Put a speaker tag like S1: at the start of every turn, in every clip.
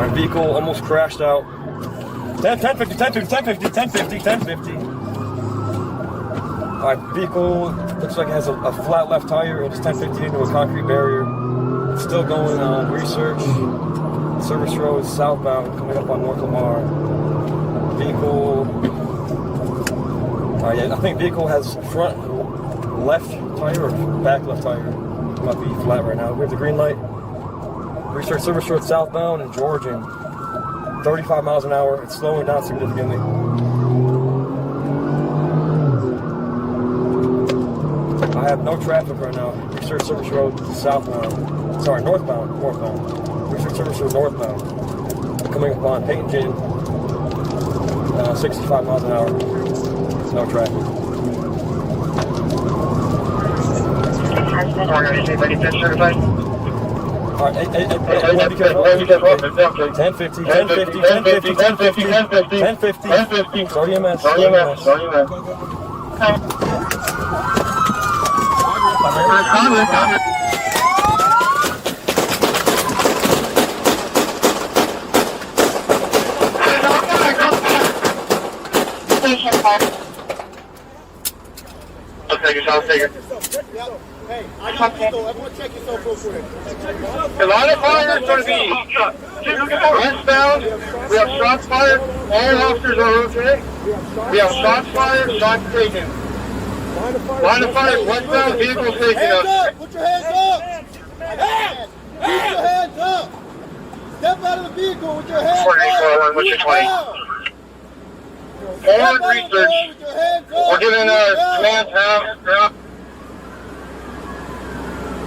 S1: Our vehicle almost crashed out. 1050, 1050, 1050, 1050, 1050. Alright, vehicle looks like it has a flat left tire and it's 1050 into a concrete barrier. It's still going on research. Service road southbound coming up on North Lamar. Vehicle. Alright, yeah, I think vehicle has front left tire or back left tire. It might be flat right now. We have the green light. Research service road southbound in Georgian. 35 miles an hour. It's slowing down significantly. I have no traffic right now. Research service road southbound. Sorry, northbound. Research service road northbound. Coming up on Peyton Gin. 65 miles an hour. No traffic. Alright, hey, be careful. 1050, 1050, 1050, 1050, 1050, 1050. Sorry, EMS.
S2: I'll take it.
S3: Hey, I got pistol. Everyone check yourself real quick.
S2: The line of fire is going to be westbound. We have shots fired. All officers are okay. We have shots fired, shots taken. Line of fire is westbound. Vehicles taken
S3: Hands
S2: up.
S3: up! Put your hands up! Hands! Keep your hands up! Step out of the vehicle with your hands up!
S2: 4841, what's your 20? Forward research. We're giving commands now.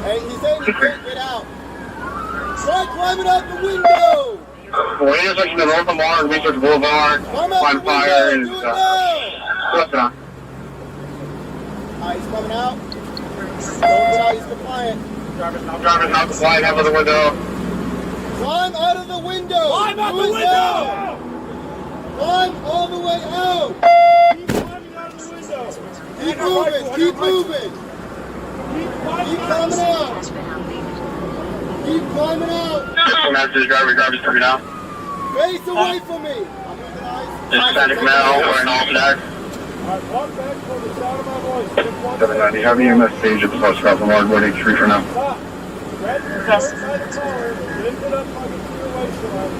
S3: Hey, he's saying he can't get out. Try climbing out the window!
S2: We're intersecting the North Lamar and Research Boulevard. Line of fire is what's on.
S3: Alright, he's coming out. Don't get out, he's compliant.
S2: Driver's not compliant, have the window.
S3: Climb out of the window!
S4: Climb out the window!
S3: Climb all the way out!
S4: Keep climbing out of the window!
S3: Keep moving, keep moving! Keep climbing out! Keep climbing out!
S2: Message, driver's coming out.
S3: Face away from me!
S2: Just static now, we're in all flags.
S4: Alright, walk back for the sound of my voice.
S2: 790, have you message at the post route from Ward 83 for now?
S4: Stop. Grab your first side of the car, lift it up like it's your waistline.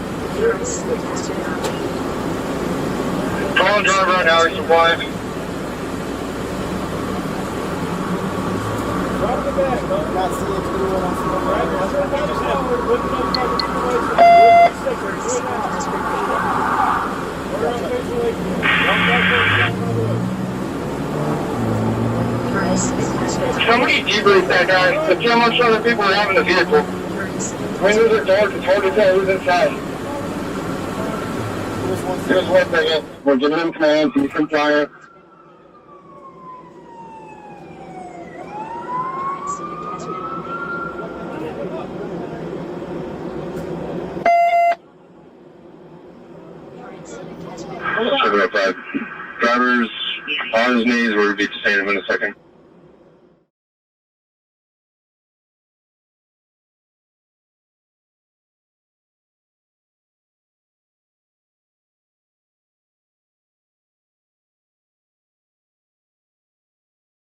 S2: Call driver right now, he's supplied.
S4: Drop the bag, huh?
S3: Not seeing anyone else.
S4: Grab your first side of the car, lift it up like it's your waistline. Do it now. We're on visual aid. Walk back for the sound of my voice.
S2: Somebody debrief that guy. The too much other people are having the vehicle. Windows are dark, it's hard to tell who's inside. Just 1 second. We're giving him commands, he's compliant. Driver's on his knees, we'll be staying him in a second.